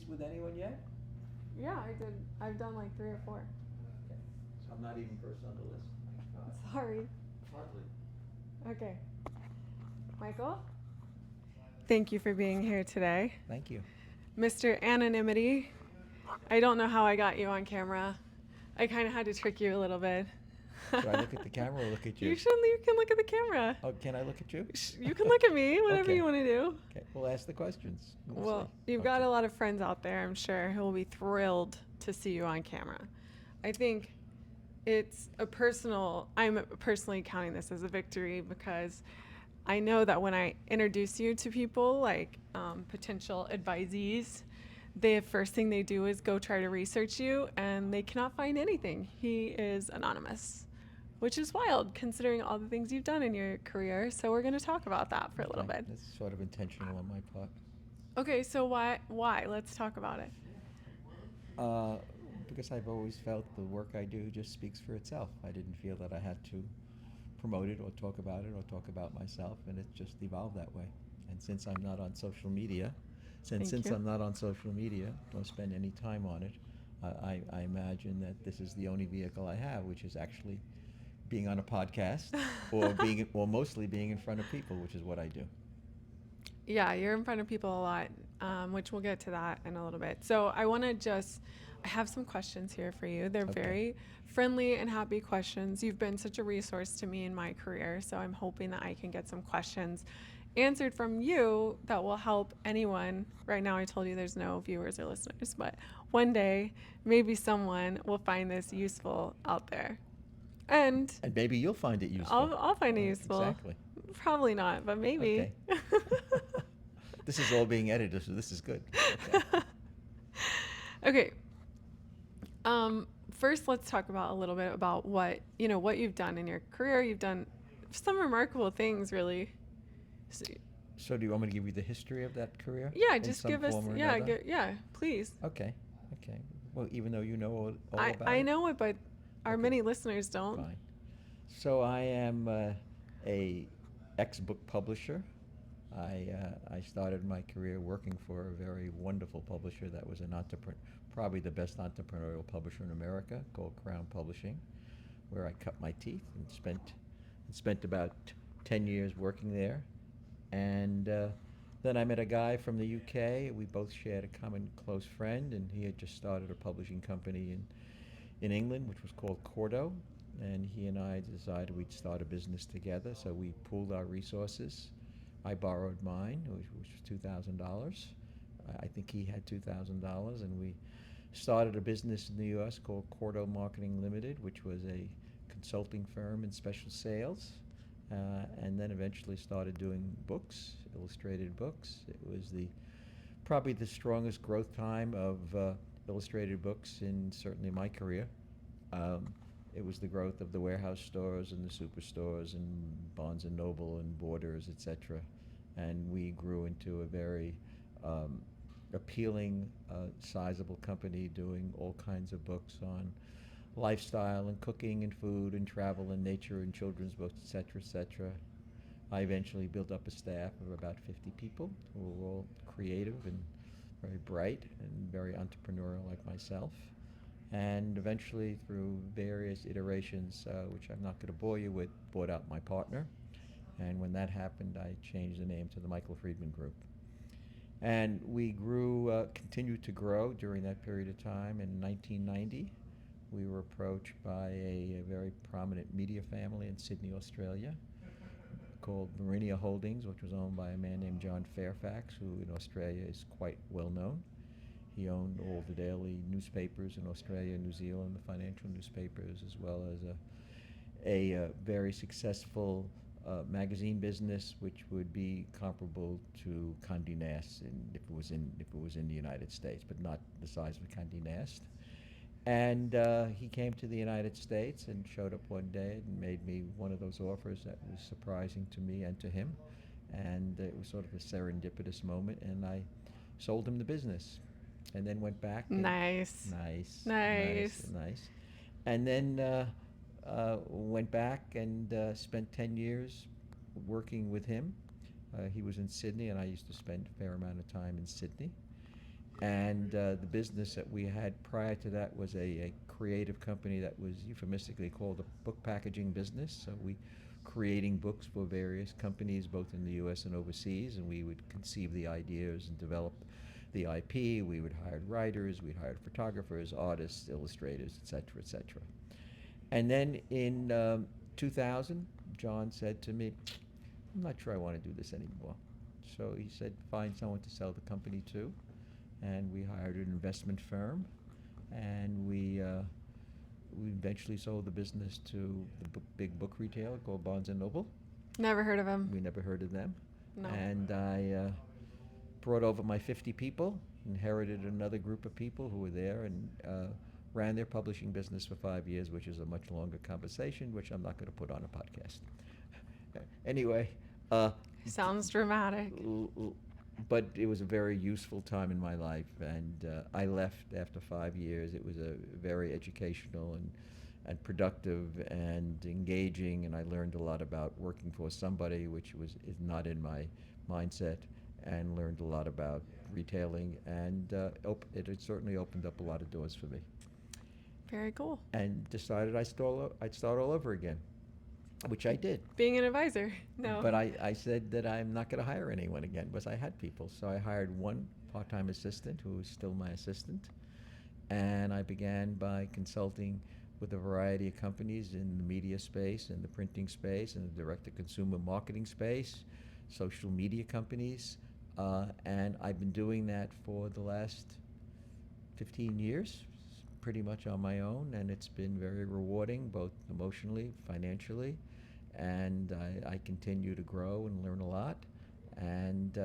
with anyone yet? Yeah, I did. I've done like 3 or 4. Okay. So I'm not even first on the list. Sorry. Hardly. Okay. Michael? Thank you for being here today. Thank you. Mr. Anonymity, I don't know how I got you on camera. I kind of had to trick you a little bit. Should I look at the camera or look at you? You can look at the camera. Oh, can I look at you? You can look at me, whatever Okay. you want to do. Okay, we'll ask the questions. Well, See. you've got Okay. a lot of friends out there, I'm sure, who will be thrilled to see you on camera. I think I'm personally counting this as a victory because I know that when I introduce you to people like potential advisees, the first thing they do is go try to research you and they cannot find anything. He is anonymous, which is wild considering all the things you've done in your career. So we're going to talk about that for a little Okay, bit. that's sort of intentional on my part. Okay, so why? Let's talk about it. Uh, because I've always felt the work I do just speaks for itself. I didn't feel that I had to promote it or talk about it or talk about myself, and it just evolved that way. And since I'm not on social media, Thank you. I'm not on social media, don't spend any time on it, I imagine that this is the only vehicle I have, which is actually being on a podcast or mostly being in front of people, which is what I do. Yeah, you're in front of people a lot, which we'll get to that in a little bit. So I have some questions here for you. They're Okay. very friendly and happy questions. You've been such a resource to me in my career, so I'm hoping that I can get some questions answered from you that will help anyone. Right now, I told you there's no viewers or listeners, but one day, maybe someone will find this useful out there. And And maybe you'll find it useful. I'll find it useful. Exactly. Probably not, but maybe. Okay. This is all being edited, so this is good. Okay. Okay. First, let's talk about a little bit about what you've done in your career. You've done some remarkable things, really. So, So do you want me to give you the history of that career? yeah, in just some give us. form or Yeah, another? please. Okay. Okay. Well, even though you know all about I it? know it, but our Okay. many listeners don't. Fine. So I am a ex-book publisher. I started my career working for a very wonderful publisher that was probably the best entrepreneurial publisher in America, called Crown Publishing, where I cut my teeth and spent about 10 years working there. And then I met a guy from the UK. We both shared a common close friend, and he had just started a publishing company in England, which was called Cordo. And he and I decided we'd start a business together, so we pooled our resources. I borrowed mine, which was $2,000. I think he had $2,000, and we started a business in the U.S. called Cordo Marketing Limited, which was a consulting firm in special sales, and then eventually started doing books, illustrated books. It was probably the strongest growth time of illustrated books in certainly my career. It was the growth of the warehouse stores and the superstores and Barnes and Noble and Borders, etc. And we grew into a very appealing, sizable company doing all kinds of books on lifestyle and cooking and food and travel and nature and children's books, etc., etc. I eventually built up a staff of about 50 people who were all creative and very bright and very entrepreneurial like myself. And eventually, through various iterations, which I'm not going to bore you with, bought out my partner. And when that happened, I changed the name to the Michael Friedman Group. And we continued to grow during that period of time. In 1990, we were approached by a very prominent media family in Sydney, Australia, called Marinia Holdings, which was owned by a man named John Fairfax, who in Australia is quite well known. He owned all the daily newspapers in Australia and New Zealand, the financial newspapers, as well as a very successful magazine business, which would be comparable to Condé Nast if it was in the United States, but not the size of Condé Nast. And he came to the United States and showed up one day and made me one of those offers that was surprising to me and to him. And it was sort of a serendipitous moment, and I sold him the business. And then went back. Nice. Nice. Nice. Nice. And then went back and spent 10 years working with him. He was in Sydney, and I used to spend a fair amount of time in Sydney. And the business that we had prior to that was a creative company that was euphemistically called a book packaging business. So we creating books for various companies, both in the U.S. and overseas, and we would conceive the ideas and develop the IP. We would hire writers, we'd hire photographers, artists, illustrators, et cetera, et cetera. And then in 2000, John said to me, I'm not sure I want to do this anymore. So he said, find someone to sell the company to. And we hired an investment firm, and we eventually sold the business to the big book retailer called Barnes and Noble. Never heard of him. We never heard of them. No. And I brought over my 50 people, inherited another group of people who were there, and ran their publishing business for 5 years, which is a much longer conversation, which I'm not going to put on a podcast. Anyway. Sounds dramatic. But it was a very useful time in my life, and I left after 5 years. It was a very educational and productive and engaging, and I learned a lot about working for somebody, which is not in my mindset, and learned a lot about retailing, and it certainly opened up a lot of doors for me. Very cool. And decided I'd start all over again, which I did. Being an advisor, no. But I said that I'm not going to hire anyone again because I had people. So I hired one part-time assistant who is still my assistant. And I began by consulting with a variety of companies in the media space, in the printing space, in the direct-to-consumer marketing space, social media companies. And I've been doing that for the last 15 years, pretty much on my own. And it's been very rewarding, both emotionally, financially. And I continue to grow and learn a lot. And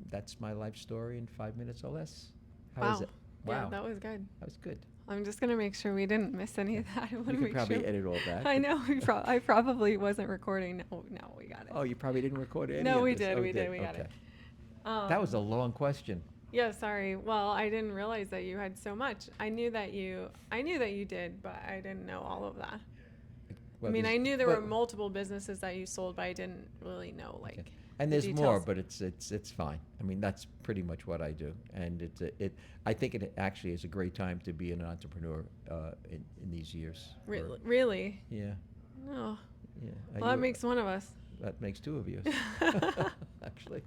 that's my life story in 5 minutes or less. How is it? Wow. Yeah, that was good. That was good. I'm just going to make sure we didn't miss any of that. You could probably edit all that. I know. I probably wasn't recording. No, we got it. Oh, you probably didn't record any No, of we this. did. Oh, We did. We got it. That was a long question. Yeah, sorry. Well, I didn't realize that you had so much. I knew that you did, but I didn't know all of that. Well, I mean, I knew there were multiple businesses that you sold, but I didn't really know Okay. And there's more, but it's fine. I mean, that's pretty much what I do, and I think it actually is a great time to be an entrepreneur in these years. Really? Yeah. No. Yeah. Well, that makes one of us. That makes two of you, actually.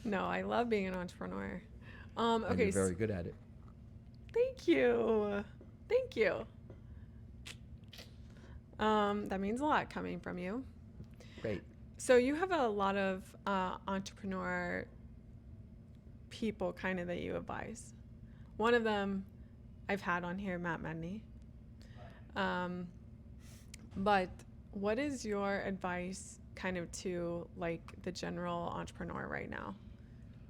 No, I love being an entrepreneur. And Okay. you're very good at it. Thank you. Thank you. That means a lot coming from you. Great. So you have a lot of entrepreneur people kind of that you advise. One of them I've had on here, Matt Medney. But what is your advice kind of to like the general entrepreneur right now?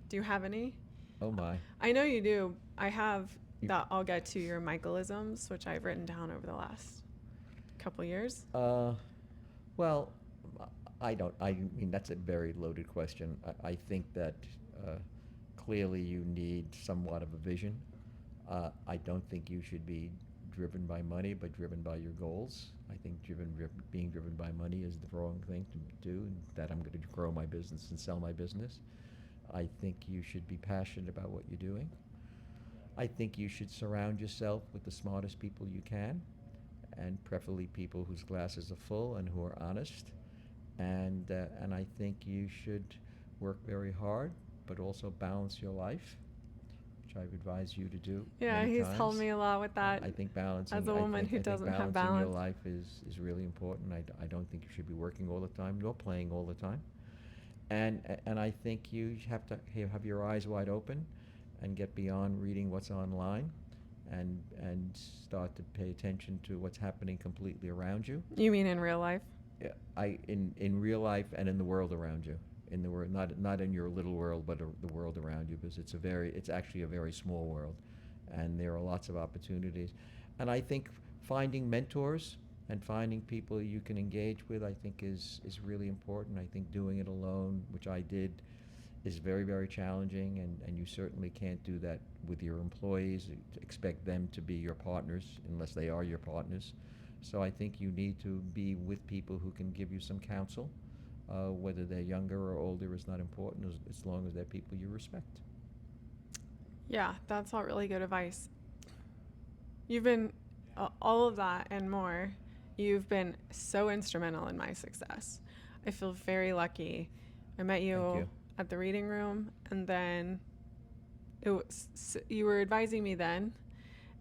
Do you have any? Oh my. I know you do. I have that. I'll get to your Michaelisms, which I've written down over the last couple years. Well, I mean, that's a very loaded question. I think that clearly you need somewhat of a vision. I don't think you should be driven by money, but driven by your goals. I think being driven by money is the wrong thing to do, that I'm going to grow my business and sell my business. I think you should be passionate about what you're doing. I think you should surround yourself with the smartest people you can, and preferably people whose glasses are full and who are honest. And I think you should work very hard, but also balance your life, which I've advised you to do. Yeah, many he's times. helped me a lot with that. I think balancing. As a woman who doesn't have balancing balance. your life is really important. I don't think you should be working all the time nor playing all the time. And I think you have to have your eyes wide open, and get beyond reading what's online, and start to pay attention to what's happening completely around you. You mean in real life? Yeah, in real life and in the world around you. In the world, not in your little world, but the world around you, because it's actually a very small world, and there are lots of opportunities. And I think finding mentors and finding people you can engage with, I think is really important. I think doing it alone, which I did, is very, very challenging, and you certainly can't do that with your employees, expect them to be your partners unless they are your partners. So I think you need to be with people who can give you some counsel. Whether they're younger or older is not important, as long as they're people you respect. Yeah, that's all really good advice. You've been all of that and more. You've been so instrumental in my success. I feel very lucky. I met Thank you you. at the reading room, and then you were advising me then,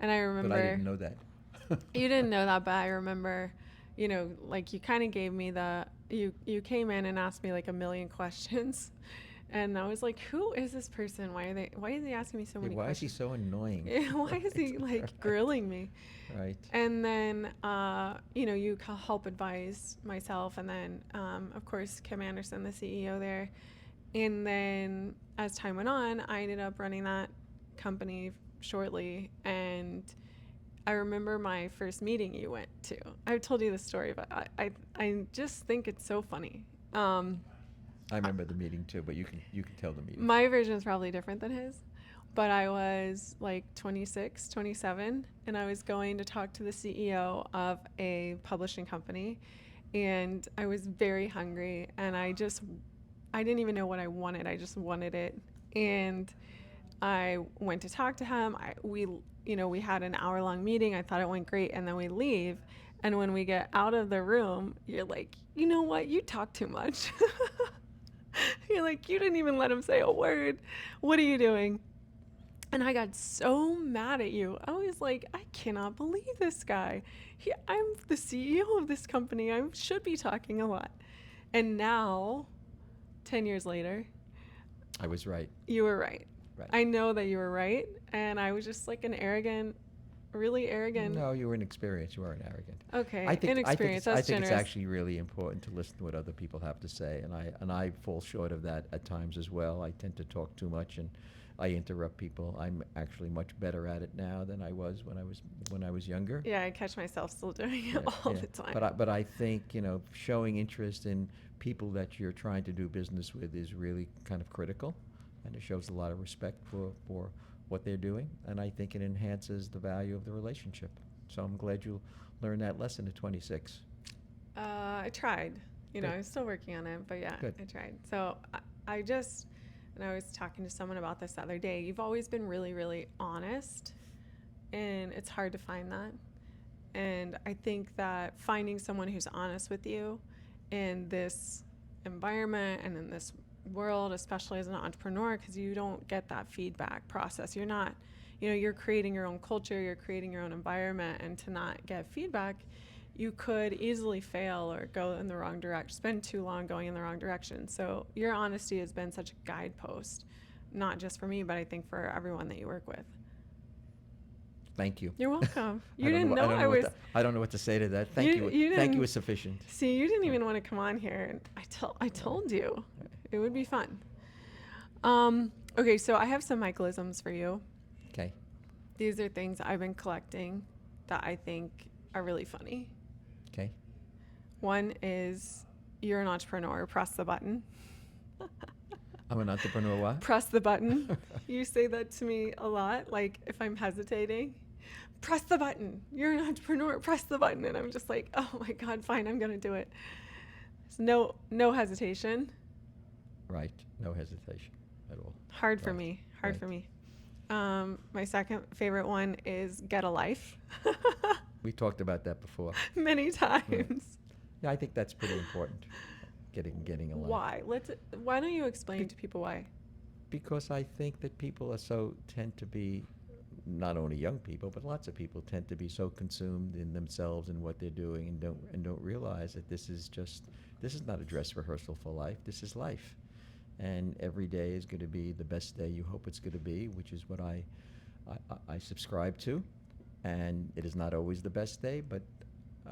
and I But I remember didn't know that. you didn't know that, but I remember, like you kind of gave me you came in and asked me like a million questions, and I was like, who is this person? Why is he asking me so Yeah, many why is he questions? so annoying? Why is he like grilling me? Right. And then, you help advise myself, and then, of course, Kim Anderson, the CEO there. And then, as time went on, I ended up running that company shortly. And I remember my first meeting you went to. I've told you this story, but I just think it's so funny. I remember the meeting too, but you can tell the meeting. My version is probably different than his, but I was like 26, 27, and I was going to talk to the CEO of a publishing company, and I was very hungry, and I didn't even know what I wanted. I just wanted it. And I went to talk to him. We had an hour-long meeting. I thought it went great, and then we leave. And when we get out of the room, you're like, you know what? You talk too much. You're like, you didn't even let him say a word. What are you doing? And I got so mad at you. I was like, I cannot believe this guy. I'm the CEO of this company. I should be talking a lot. And now, 10 years later, I was right. you were right. Right. I know that you were right. And I was just like really arrogant. No, you were inexperienced. You weren't arrogant. Okay, I think inexperienced. I That's think it's generous. actually really important to listen to what other people have to say, and I fall short of that at times as well. I tend to talk too much, and I interrupt people. I'm actually much better at it now than I was when I was younger. Yeah, I catch myself still doing it Yeah, all yeah. the time. But I think showing interest in people that you're trying to do business with is really kind of critical, and it shows a lot of respect for what they're doing, and I think it enhances the value of the relationship. So I'm glad you learned that lesson at 26. I tried. Good. I'm still working on it, but yeah, Good. I tried. So I just, and I was talking to someone about this the other day. You've always been really, really honest, and it's hard to find that. And I think that finding someone who's honest with you in this environment and in this world, especially as an entrepreneur, because you don't get that feedback process. You're not, you're creating your own culture, you're creating your own environment, and to not get feedback, you could easily fail or go in the wrong direction, spend too long going in the wrong direction. So your honesty has been such a guidepost, not just for me, but I think for everyone that you work with. Thank you. You're welcome. I You don't know. didn't I know don't I know what was. I don't know what to say to that. Thank you. You Thank you didn't is sufficient. see. You didn't Yeah. even want to come on here, and I told you Right. it would be fun. Okay, so I have some Michaelisms for you. Okay. These are things I've been collecting that I think are really funny. Okay. One is you're an entrepreneur. Press the button. I'm an entrepreneur. What? Press the button. You say that to me a lot, like if I'm hesitating. Press the button. You're an entrepreneur. Press the button. And I'm just like, oh my God, fine, I'm going to do it. There's no hesitation. Right. No hesitation at all. Hard for Right. me. Hard Right. for me. My second favorite one is get a life. We talked about that before. Many times. Yeah, I think that's pretty important. Getting a life. Why? Why don't you explain to people why? Because I think that people tend to be, not only young people, but lots of people tend to be so consumed in themselves and what they're doing, and don't realize that this is not a dress rehearsal for life. This is life, and every day is going to be the best day you hope it's going to be, which is what I subscribe to, and it is not always the best day, but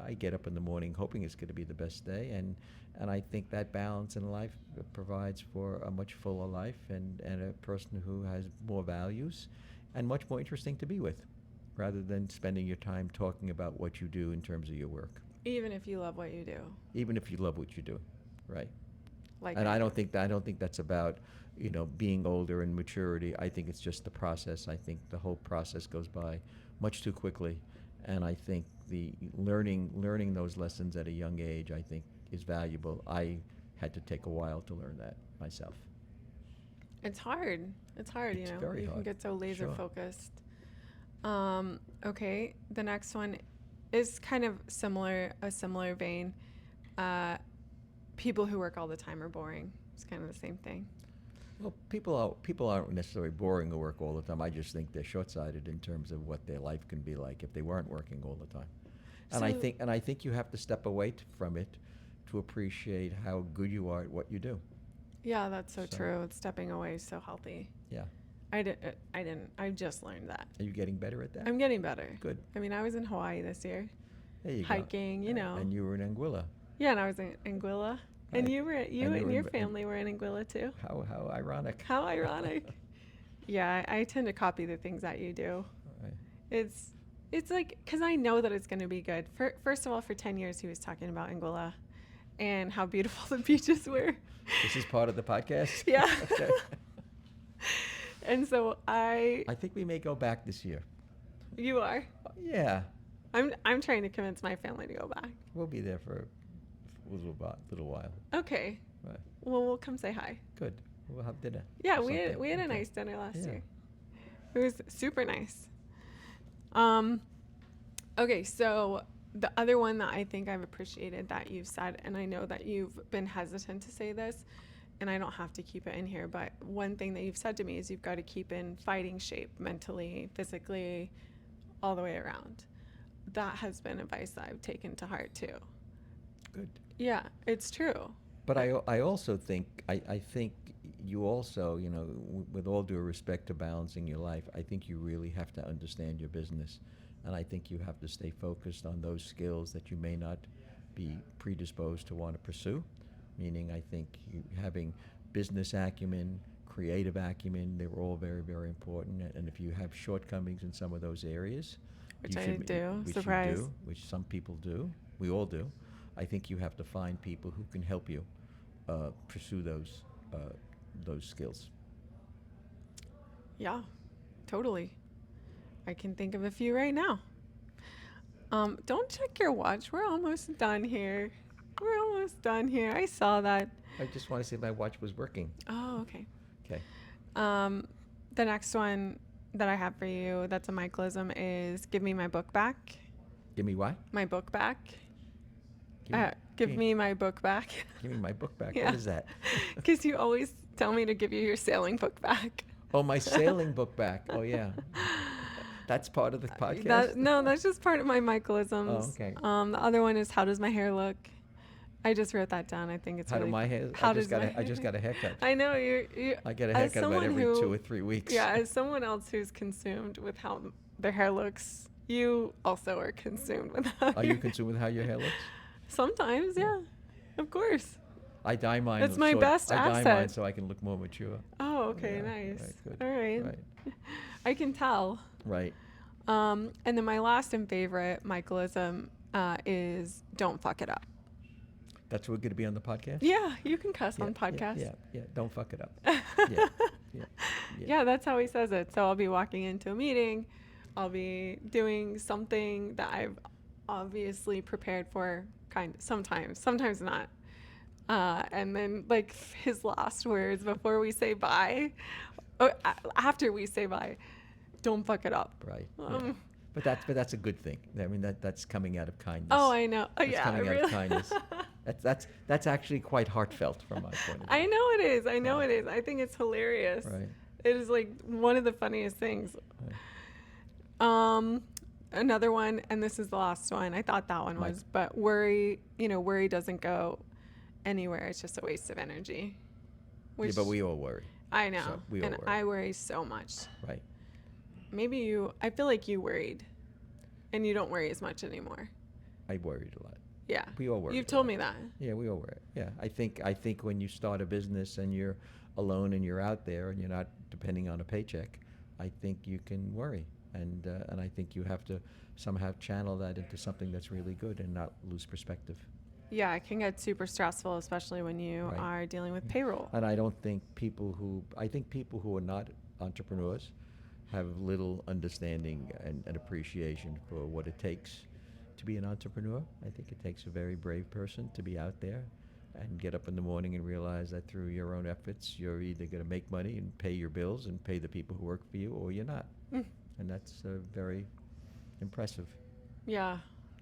I get up in the morning hoping it's going to be the best day, and I think that balance in life provides for a much fuller life and a person who has more values and much more interesting to be with, rather than spending your time talking about what you do in terms of your work. Even if you love what you do. Even if you love what you do, right? Like And I don't think that's about being older and maturity. I think it's just the process. I think the whole process goes by much too quickly, and I think the learning those lessons at a young age, I think, is valuable. I had to take a while to learn that myself. It's hard. It's hard, It's you know. very You can hard. get so laser Sure. focused. Okay, the next one is kind of a similar vein. Uh, People who work all the time are boring. It's kind of the same thing. Well, people aren't necessarily boring who work all the time. I just think they're short-sighted in terms of what their life can be like if they weren't working all the time. So, And I think you have to step away from it to appreciate how good you are at what you do. yeah, that's so So, true. Stepping away is so healthy. yeah. I didn't. I just learned that. Are you getting better at that? I'm getting better. Good. I mean, I was in Hawaii this year, There you go. hiking, you know. And you were in Anguilla. Yeah, and I was in Anguilla. And Right. you were you And you and were your in- family were in Anguilla too. How ironic. How ironic. Yeah, I tend to copy the things that you do. Right. It's like because I know that it's going to be good. First of all, for 10 years he was talking about Anguilla and how beautiful the beaches were. This is part of the podcast? Yeah. Okay. And so I think we may go back this year. you are. Yeah. I'm trying to convince my family to go back. We'll be there for a little while. Okay. Right. Well, we'll come say hi. Good. We'll have dinner. Yeah, or we had something. a Okay. nice dinner last Yeah. year. It was super nice. Okay, so the other one that I think I've appreciated that you've said, and I know that you've been hesitant to say this, and I don't have to keep it in here, but one thing that you've said to me is you've got to keep in fighting shape mentally, physically, all the way around. That has been advice that I've taken to heart too. Good. Yeah, it's true. But I also think, I think you also, you know, with all due respect to balancing your life, I think you really have to understand your business. And I think you have to stay focused on those skills that you may not be predisposed to want to pursue. Meaning, I think having business acumen, creative acumen, they're all very, very important. And if you have shortcomings in some of those areas, Which you I should- do, which surprise. you do, which some people do, we all do. I think you have to find people who can help you pursue those skills. Yeah, totally. I can think of a few right now. Don't check your watch. We're almost done here. We're almost done here. I saw that. I just want to say my watch was working. Oh, okay. Okay. The next one that I have for you that's a Michaelism is give me my book back. Give me what? My book back. Give Give me my book back. Give me my book back. Yeah. What is that? Because you always tell me to give you your sailing book back. Oh, my sailing book back. Oh, yeah. That's part of the podcast? No, that's just part of my Michaelisms. Oh, okay. The other one is how does my hair look? I just wrote that down. I think it's How really do my hair? How I just does got my I just hair- got a haircut. I know you. I get a as haircut about someone every who- 2 or 3 weeks. Yeah, as someone else who's consumed with how their hair looks, you also are consumed with how. Are you consumed with how your hair looks? Sometimes, yeah, of course. I dye mine. That's my best I dye mine asset. so I can look more mature. Oh, okay, Yeah, nice. right, good. All right. Right. I can tell. Right. And then my last and favorite Michaelism is don't fuck it up. That's what we're going to be on the podcast? Yeah, you can cuss Yeah, on podcasts. Yeah. Don't fuck it up. Yeah. Yeah, that's how he says it. So I'll be walking into a meeting. I'll be doing something that I've obviously prepared for sometimes not. And then like his last words before we say bye, after we say bye, don't fuck it up. Right. Yeah. Um, But that's a good thing. I mean that's coming out of kindness. Oh, I know. That's Yeah, coming out really. of kindness. That's actually quite heartfelt from my point of view. I know it is. I know Right. it is. I think it's hilarious. Right. It is like one of the funniest things. Right. Another one, and this is the last one. I thought that one Mike. was, but worry doesn't go anywhere. It's just a waste of energy. Yeah, but we all worry. I know, so we all and worry. I worry so much. Right. I feel like you worried, and you don't worry as much anymore. I worried a lot. Yeah, We all worry. you've told me that. Yeah, we all worry. Yeah, I think when you start a business and you're alone and you're out there and you're not depending on a paycheck, I think you can worry, and I think you have to somehow channel that into something that's really good and not lose perspective. Yeah, it can get super stressful, especially when you Right. are dealing with payroll. And I think people who are not entrepreneurs have little understanding and appreciation for what it takes to be an entrepreneur. I think it takes a very brave person to be out there and get up in the morning and realize that through your own efforts, you're either going to make money and pay your bills and pay the people who work for you, or you're not. Mm. And that's very impressive. Yeah,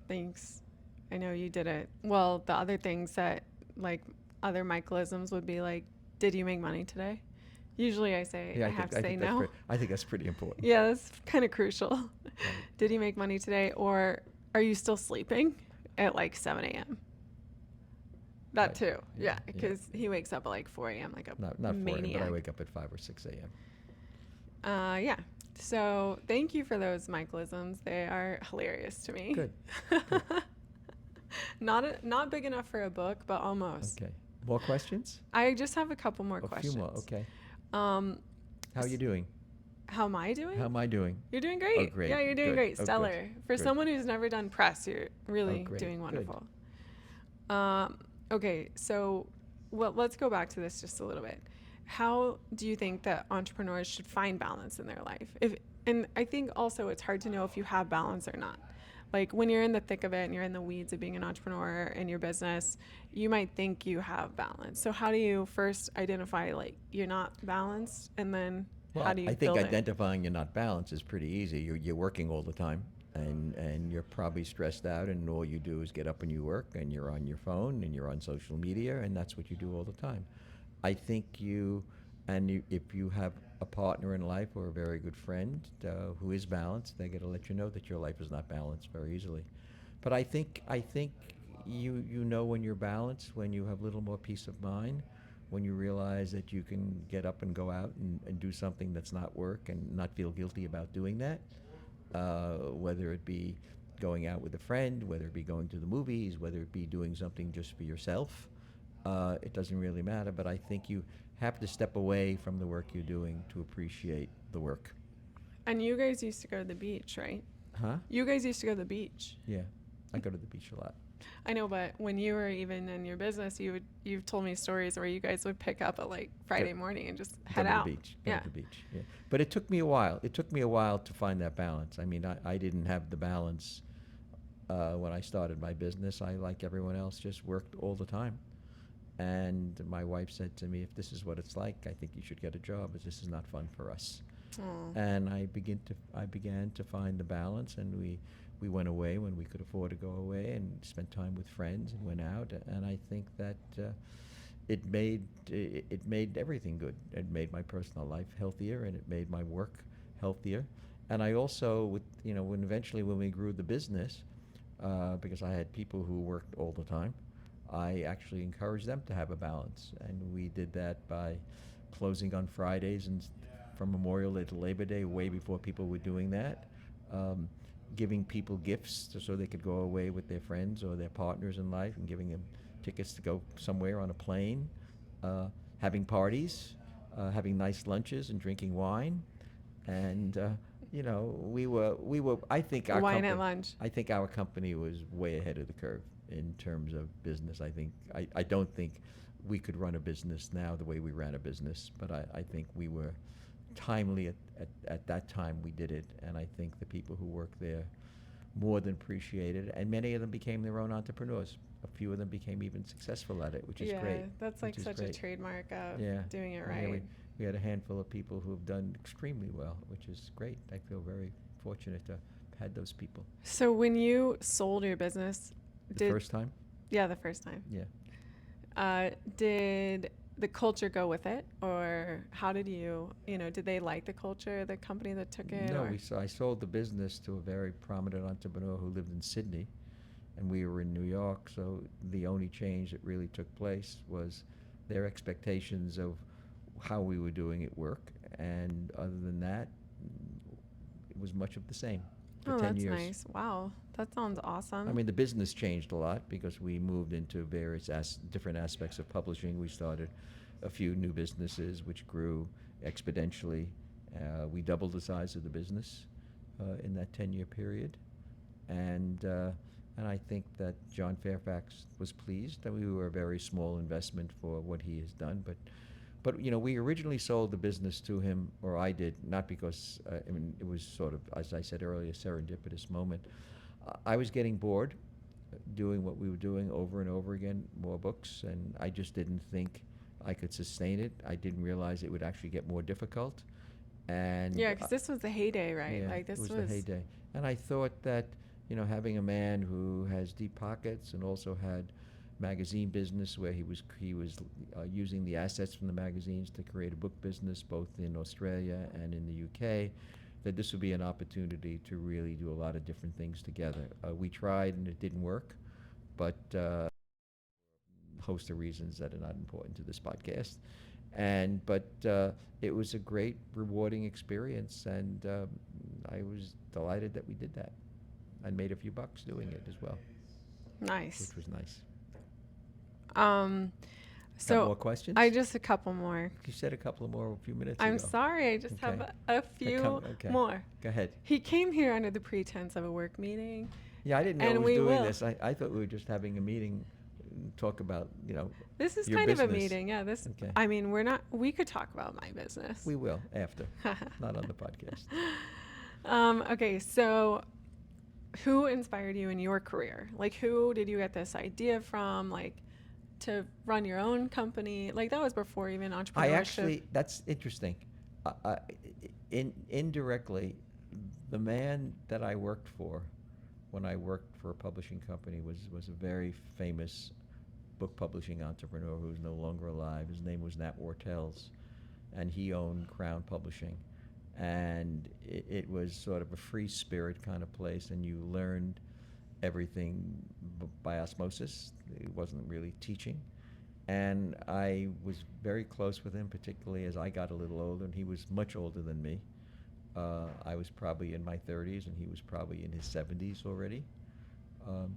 thanks. I know you did it. Well, the other things that, like, other Michaelisms would be like, did you make money today? Usually I say, Yeah, I have to I say think that's no. I think that's pretty important. Yeah, that's kind of crucial. Right. Did you make money today? Or are you still sleeping at like 7 a.m.? That Right. too. Yeah, Yeah, yeah. because he wakes up at like 4 a.m. like a Not 4 a.m., maniac. but I wake up at 5 or 6 a.m. Yeah. So thank you for those Michaelisms. They are hilarious to me. Good. Good. Not big enough for a book, but almost. Okay. More questions? I just have a couple more A questions. few more. Okay. Um, How are you doing? how am I doing? How am I doing? You're doing great. Oh, great. Yeah, you're doing Good. great. Oh, good. Stellar. For Good. someone who's never done press, you're really great. doing Good. wonderful. Okay, so let's go back to this just a little bit. How do you think that entrepreneurs should find balance in their life? And I think also it's hard to know if you have balance or not. Like when you're in the thick of it and you're in the weeds of being an entrepreneur in your business, you might think you have balance. So how do you first identify like you're not balanced, and then Well, how do you I think build it? identifying you're not balanced is pretty easy. You're working all the time, and you're probably stressed out, and all you do is get up and you work, and you're on your phone, and you're on social media, and that's what you do all the time. I think if you have a partner in life or a very good friend who is balanced, they're going to let you know that your life is not balanced very easily. But I think you know when you're balanced, when you have a little more peace of mind, when you realize that you can get up and go out and do something that's not work and not feel guilty about doing that, whether it be going out with a friend, whether it be going to the movies, whether it be doing something just for yourself. It doesn't really matter, but I think you have to step away from the work you're doing to appreciate the work. And you guys used to go to the beach, right? Huh? You guys used to go to the beach. Yeah. I go to the beach a lot. I know, but when you were even in your business, you've told me stories where you guys would pick up at like Friday morning and just head Go out. to the beach. Go Yeah. to the beach. Yeah. But it took me a while. It took me a while to find that balance. I mean, I didn't have the balance when I started my business. I, like everyone else, just worked all the time. And my wife said to me, if this is what it's like, I think you should get a job, as this is not fun for us. Aw. And I began to find the balance, and we went away when we could afford to go away and spent time with friends and went out. And I think that it made everything good. It made my personal life healthier, and it made my work healthier. And I also, when we grew the business, because I had people who worked all the time, I actually encouraged them to have a balance, and we did that by closing on Fridays and from Memorial Day to Labor Day, way before people were doing that. Giving people gifts so they could go away with their friends or their partners in life, and giving them tickets to go somewhere on a plane, having parties, having nice lunches and drinking wine, and we were. I think our Wine company, at lunch. I think our company was way ahead of the curve in terms of business. I don't think we could run a business now the way we ran a business, but I think we were timely at that time we did it, and I think the people who work there more than appreciated it, and many of them became their own entrepreneurs. A few of them became even successful at it, which is great. Yeah, that's like which is such great. a trademark of Yeah. doing it Yeah, right. we had a handful of people who have done extremely well, which is great. I feel very fortunate to have had those people. So when you sold your business, The first time? yeah, the first time, Yeah. did the culture go with it, or how did did they like the culture, the company that took it? No, or? I sold the business to a very prominent entrepreneur who lived in Sydney, and we were in New York, so the only change that really took place was their expectations of how we were doing at work, and other than that, it was much of the same for Oh, 10 that's years. nice. Wow, that sounds awesome. I mean, the business changed a lot because we moved into various different aspects of publishing. We started a few new businesses, which grew exponentially. We doubled the size of the business in that 10-year period, and I think that John Fairfax was pleased that we were a very small investment for what he has done, but we originally sold the business to him, or I did, not because, it was sort of, as I said earlier, a serendipitous moment. I was getting bored, doing what we were doing over and over again, more books, and I just didn't think I could sustain it. I didn't realize it would actually get more difficult. And Yeah, because this was the heyday, right? yeah, Like it this was the was. heyday. And I thought that, having a man who has deep pockets and also had magazine business where he was using the assets from the magazines to create a book business both in Australia and in the UK, that this would be an opportunity to really do a lot of different things together. We tried and it didn't work, but host of reasons that are not important to this podcast. But it was a great, rewarding experience, and I was delighted that we did that. I made a few bucks doing it as well, Nice. which was nice. Um, Got so more questions? I just a couple more. You said a couple more a few minutes I'm ago. sorry, I just have Okay. a few Okay. more. Go ahead. He came here under the pretense of a work meeting, Yeah, I didn't know and I was we doing will. this. I thought we were just having a meeting, talk about, This is your kind of a business. meeting, yeah. This, Okay. I mean, we're not. We could talk about my business. We will after, not on the podcast. Okay, so who inspired you in your career? Like, who did you get this idea from? Like, to run your own company? Like, that was before even entrepreneurship. That's interesting. I, indirectly, the man that I worked for when I worked for a publishing company was a very famous book publishing entrepreneur who's no longer alive. His name was Nat Wartels, and he owned Crown Publishing. And it was sort of a free spirit kind of place, and you learned everything by osmosis. It wasn't really teaching. And I was very close with him, particularly as I got a little older, and he was much older than me. I was probably in my 30s, and he was probably in his 70s already. Um,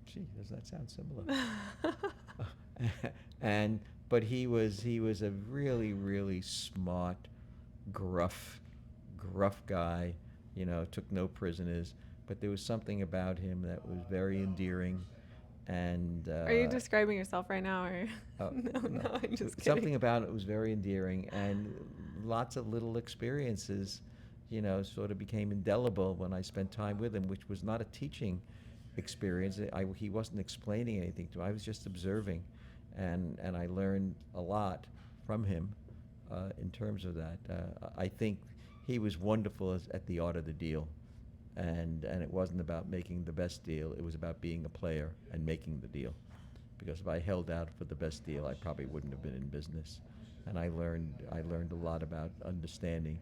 Gee, does that sound similar? and but he was a really really smart, gruff guy. Took no prisoners. But there was something about him that was very endearing, and Are you describing yourself right now, or no, no, no, I'm just kidding. something about it was very endearing, and lots of little experiences, sort of became indelible when I spent time with him, which was not a teaching experience. He wasn't explaining anything to me. I was just observing, and I learned a lot from him in terms of that. I think he was wonderful at the art of the deal, and it wasn't about making the best deal. It was about being a player and making the deal. Because if I held out for the best deal, I probably wouldn't have been in business. And I learned a lot about understanding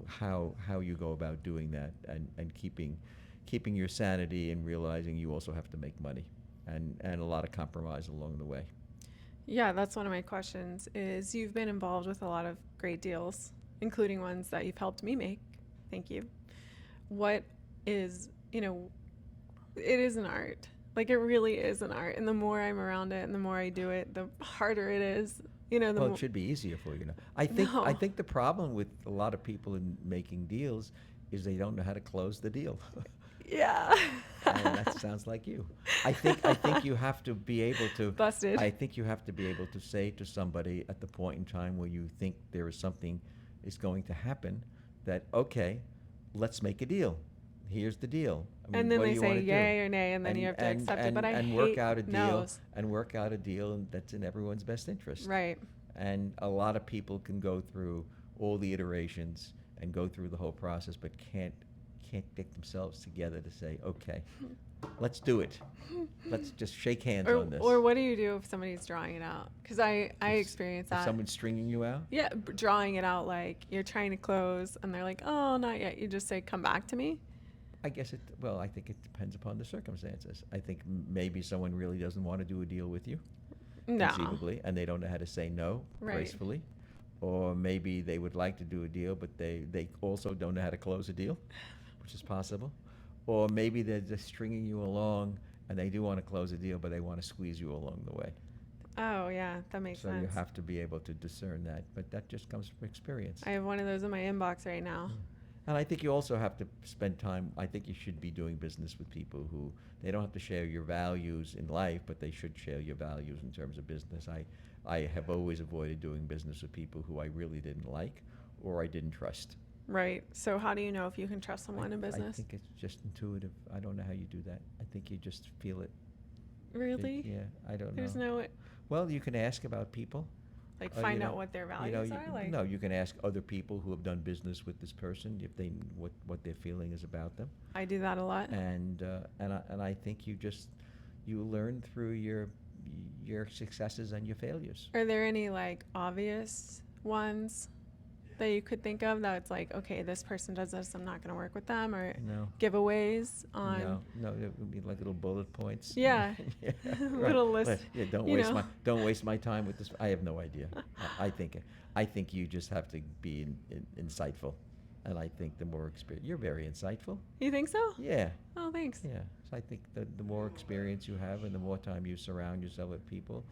how you go about doing that, and keeping your sanity, and realizing you also have to make money, and a lot of compromise along the way. Yeah, that's one of my questions. Is you've been involved with a lot of great deals, including ones that you've helped me make. Thank you. What is, it is an art. Like, it really is an art. And the more I'm around it and the more I do it, the harder it is. The Well, more. it should be easier for you. I think No. the problem with a lot of people in making deals is they don't know how to close the deal. Yeah. And that sounds like you. I think you have to be able to. Busted. I think you have to be able to say to somebody at the point in time where you think there is something is going to happen, that okay, let's make a deal. Here's the deal. And then what do they you say wanna do? yay or nay, and then you have to accept it. But I and hate work out a deal no's. and work out a deal that's in everyone's best interest. Right. And a lot of people can go through all the iterations and go through the whole process, but can't get themselves together to say, okay, let's do it. Let's just shake hands on this. Or what do you do if somebody's drawing it out? Because I If- experience If that. someone's stringing you out, Yeah, drawing it out like you're trying to close and they're like, oh, not yet. You just say, come back to me. I think it depends upon the circumstances. I think maybe someone really doesn't want to do a deal with you, No. conceivably, and they don't know how to say no Right. gracefully. Or maybe they would like to do a deal, but they also don't know how to close a deal, which is possible. Or maybe they're just stringing you along, and they do want to close a deal, but they want to squeeze you along the way. Oh, yeah, that makes So sense. you have to be able to discern that, but that just comes from experience. I have one of those in my inbox right now. And I think you also have to spend time. I think you should be doing business with people who they don't have to share your values in life, but they should share your values in terms of business. I have always avoided doing business with people who I really didn't like or I didn't trust. Right. So how do you know if you can trust someone in I business? think it's just intuitive. I don't know how you do that. I think you just feel it. Really? Yeah, I don't There's know. no Well, you can ask about people. like You find know, out what their you know, values are. Like no, you can ask other people who have done business with this person if they what their feeling is about them, I do that a lot. and I think you learn through your successes and your failures. Are there any like obvious ones that you could think of that it's like, okay, this person does this, I'm not going to work with them, or No, giveaways on, no, it would be like little bullet points. yeah, Yeah, right. little list, Yeah, you know. don't waste my time with this. I have no idea. I think you just have to be insightful, and I think the more experience, you're very insightful. You think so? Yeah, Oh, thanks. yeah. So I think the more experience you have and the more time you surround yourself with people,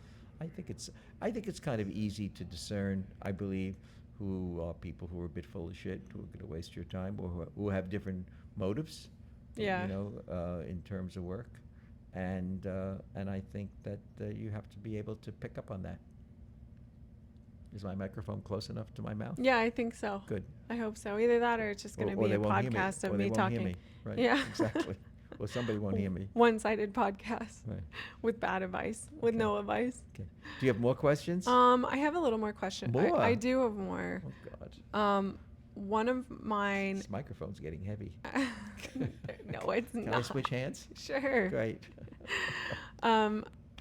I think it's I think it's kind of easy to discern, I believe, who are people who are a bit full of shit, who are going to waste your time, or who have different motives, Yeah. in terms of work, and I think that you have to be able to pick up on that. Is my microphone close enough to my mouth? Yeah, I think so. Good. I hope so. Either that or it's just going to be They a won't hear me. podcast of Or they me won't hear talking. me. Right. Yeah. Exactly. Or somebody won't hear me. One-sided podcast Right. with bad advice, with Okay. no advice. Okay. Do you have more questions? I have a little more question. More? I do have more. Oh God. One of mine. This microphone's getting heavy. No, it's Can not. I switch hands? Sure. Great.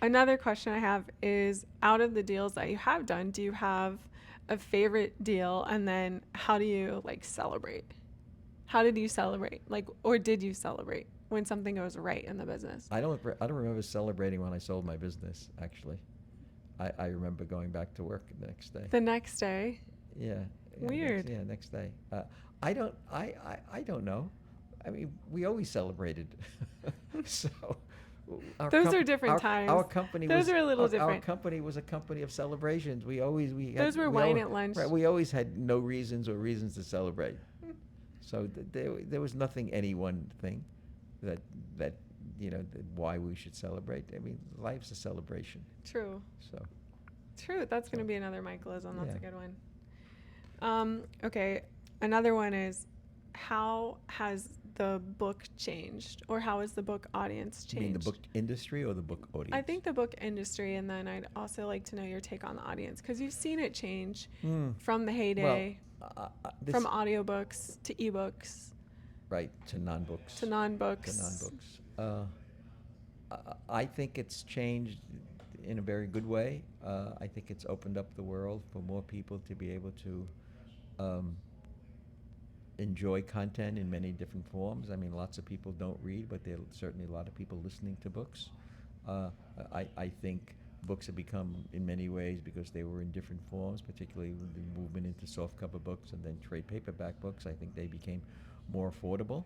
Another question I have is, out of the deals that you have done, do you have a favorite deal? And then how do you like celebrate? How did you celebrate? Like, or did you celebrate when something goes right in the business? I don't remember celebrating when I sold my business, actually. I remember going back to work the next day. The next day? Yeah. Weird. Next day. I don't know. I mean, we always celebrated. So Those are different times. Our company Those are a little our different. company was a company of celebrations. We Those were wine at lunch. Right, we always had no reasons or reasons to celebrate. So there was nothing, any one thing that why we should celebrate. I mean, life's a celebration. True. So True. That's going to So, be another Michaelism. That's a yeah. good one. Okay. Another one is, how has the book changed, or how has the book audience changed? you mean the book industry or the book audience? I think the book industry, and then I'd also like to know your take on the audience, because you've seen it change from the heyday, this, from audiobooks to ebooks right, to non-books. to non-books. To non-books. I think it's changed in a very good way. I think it's opened up the world for more people to be able to enjoy content in many different forms. I mean, lots of people don't read, but there are certainly a lot of people listening to books. I think books have become, in many ways, because they were in different forms, particularly with the movement into softcover books and then trade paperback books, I think they became more affordable.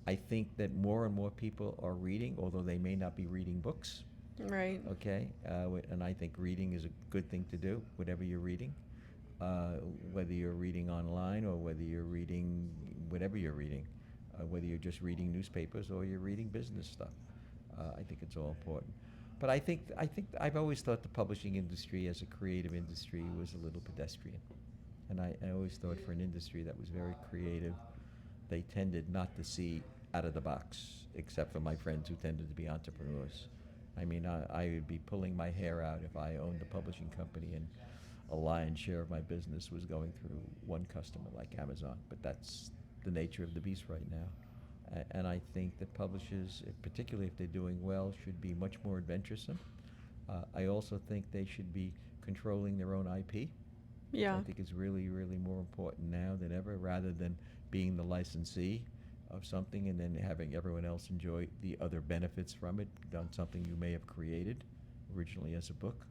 I think that more and more people are reading, although they may not be reading books. Right. Okay, and I think reading is a good thing to do, whatever you're reading, whether you're reading online or whether you're reading whatever you're reading, whether you're just reading newspapers or you're reading business stuff. I think it's all important. But I think I've always thought the publishing industry as a creative industry was a little pedestrian, and I always thought for an industry that was very creative, they tended not to see out of the box, except for my friends who tended to be entrepreneurs. I mean, I would be pulling my hair out if I owned a publishing company and a lion's share of my business was going through one customer like Amazon. But that's the nature of the beast right now. And I think that publishers, particularly if they're doing well, should be much more adventuresome. I also think they should be controlling their own IP. Yeah. I think it's really, really more important now than ever, rather than being the licensee of something and then having everyone else enjoy the other benefits from it, on something you may have created originally as a book.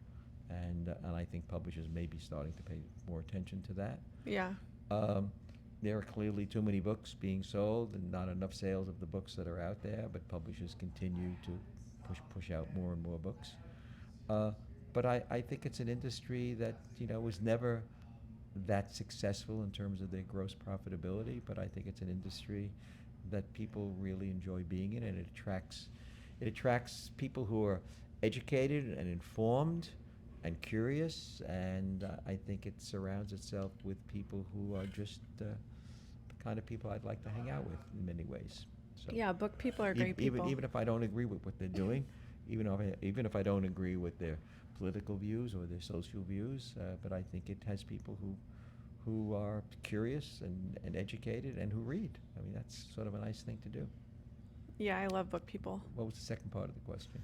And I think publishers may be starting to pay more attention to that. Yeah. There are clearly too many books being sold and not enough sales of the books that are out there, but publishers continue to push out more and more books. But I think it's an industry that was never that successful in terms of their gross profitability, but I think it's an industry that people really enjoy being in, and it attracts people who are educated and informed and curious, and I think it surrounds itself with people who are just kind of people I'd like to hang out with in many ways. So Yeah, book people are great people. even if I don't agree with what they're doing, even if I don't agree with their political views or their social views, but I think it has people who are curious and educated and who read. I mean, that's sort of a nice thing to do. Yeah, I love book people. What was the second part of the question?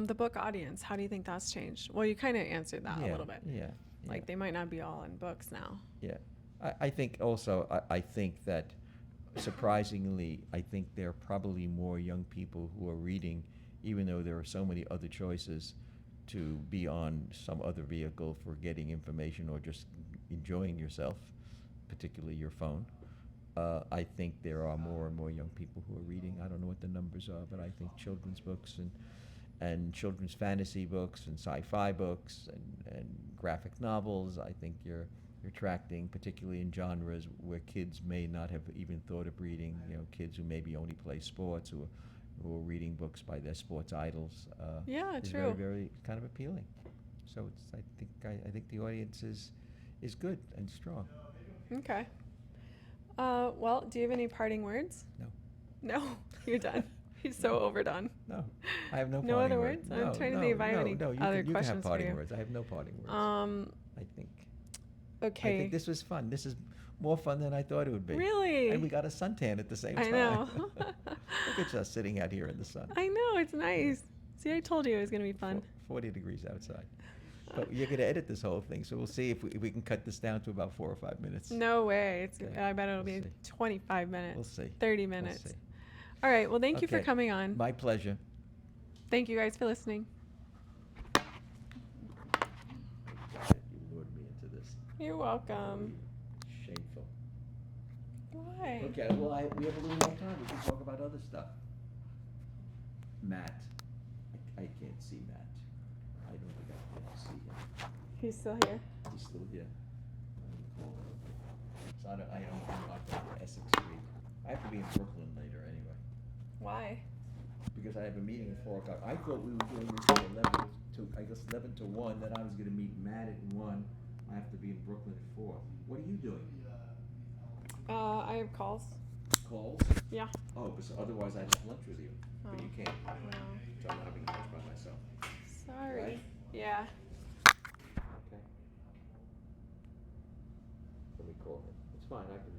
The book audience, how do you think that's changed? Well, you kind of answered that a little bit. Yeah. Like, they might not be all in books now. Yeah. I think also, I think that surprisingly, I think there are probably more young people who are reading, even though there are so many other choices to be on some other vehicle for getting information or just enjoying yourself, particularly your phone. I think there are more and more young people who are reading. I don't know what the numbers are, but I think children's books and children's fantasy books and sci-fi books and graphic novels, I think you're attracting, particularly in genres where kids may not have even thought of reading. Kids who maybe only play sports, who are reading books by their sports idols. Yeah, is true. Very, very kind of appealing. So I think the audience is good and strong. Okay. Well, do you have any parting words? No. No, you're done. He's so overdone. No, I have no No parting other words. words? I'm trying to think if I have any other you can questions have for parting you. words. I have no parting words. I think Okay. this was fun. This is more fun than I thought it would be. Really? And we got a suntan at the same time. I know. Look at us sitting out here in the sun. I know, it's nice. See, I told you it was going to be fun. 40 degrees outside. But you're going to edit this whole thing, so we'll see if we can cut this down to about 4 or 5 minutes. No way. Okay. I bet it'll We'll be see. 25 minutes. We'll see. 30 minutes. We'll see. All right. Well, thank you for Okay. coming on. My pleasure. Thank you guys for listening. You lured me into this. You're welcome. Shameful. Why? Okay, well, we have a little more time. We can talk about other stuff. Matt. I can't see Matt. I don't think I can see him. He's still here. He's still here. So I'm not going to Essex Street. I have to be in Brooklyn later anyway. Why? Because I have a meeting at 4 o'clock. I thought we were doing this from 11 to 1, then I was gonna meet Matt at 1. I have to be in Brooklyn at 4. What are you doing? I have calls. Calls? Yeah. Oh, but otherwise I'd have lunch with you. But you can't. No. So I'm having lunch by myself. Sorry. Right? Yeah. Okay. Let me call him. It's fine, I can